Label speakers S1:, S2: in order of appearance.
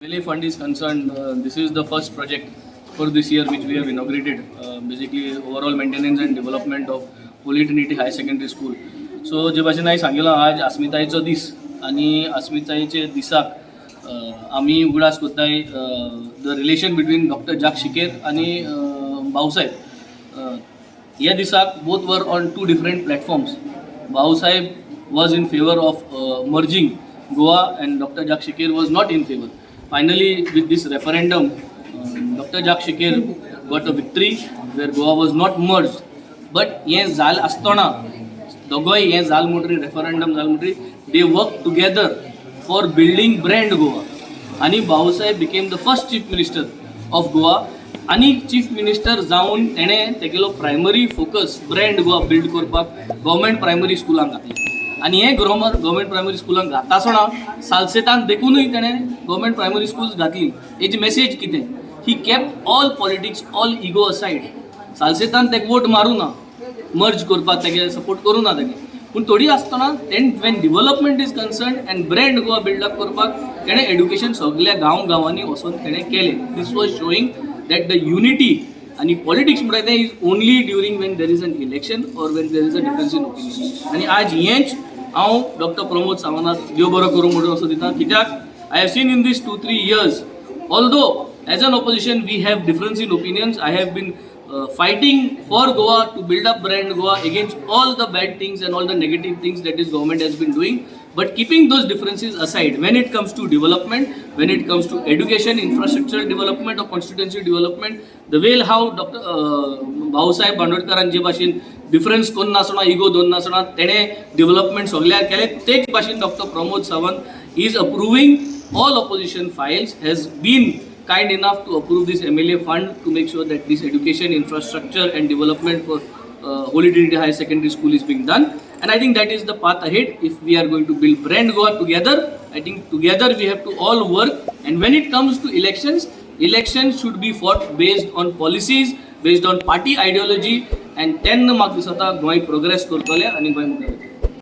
S1: MLA fund is concerned, this is the first project for this year which we have inaugurated. Basically, overall maintenance and development of Holy Trinity High Secondary School. So जे भाशेन हांवें सांगिल्लो आज अस्मितायेचो दीस आनी अस्मितायेचे दिसाक आमी उगडास कोत्ताय द रिलेशन बिटवीन डॉक्टर जाक शिकेर आनी भाऊसाहेब. ह्या दिसाक both were on two different platforms. Bhausaheb was in favor of merging Goa and Dr. Jack Shikher was not in favor. Finally, with this referendum, Dr. Jack Shikher got a victory where Goa was not merged. But ये जाल असताना दोगोय ये जाल म्हणटरी referendum जाल म्हणटरी they worked together for building brand Goa. आणि Bhausaheb became the first chief minister of Goa. आणि chief minister जावन तेणें तेगेलो primary focus brand Goa build करपाक गव्हर्मेंट प्रायमरी स्कुलांक घातली. आनी हे गव्हर्मेंट प्रायमरी स्कुलांक घाता आसतना सालसेतान देखूनय तेणें गव्हर्मेंट प्रायमरी स्कूल्स घातली. हेजी मेसेज कितें? He kept all politics, all ego aside. सालसेतान तेका वोट मारूं ना, मर्ज करपाक तेगे सपोर्ट करूं ना तेगे. पूण थोडी आसतना when development is concern and brand Goa build up करपाक तेणें एड्युकेशन सगळ्या गांवांनी वचून तेणें केलें. This was showing that the unity and politics is only during when there is an election or when there is a difference in opinion. आणि आज हेंच हांव डॉक्टर प्रमोद सावंताक देव बरो करूं म्हणून असो दिता. कित्याक I have seen in these 2-3 years, although as an opposition we have difference in opinions, I have been fighting for Goa to build up brand Goa against all the bad things and all the negative things that this government has been doing. But keeping those differences aside, when it comes to development, when it comes to education, infrastructural development or constituency development, the way how Dr. Bhausaheb बांदोडकरांचे भाशेन difference कोण नासना, ego दोन नासना, तेणें development सगळ्याक केले. तेच भाशेन doctor Pramod Sawant is approving all opposition files, has been kind enough to approve this MLA fund to make sure that this education infrastructure and development for Holy Trinity High Secondary School is being done. And I think that is the path ahead. If we are going to build brand Goa together, I think together we have to all work. And when it comes to elections, elections should be fought based on policies, based on party ideology. And then म्हाका दिसता Goa progress करतले आनी गोंय मुखार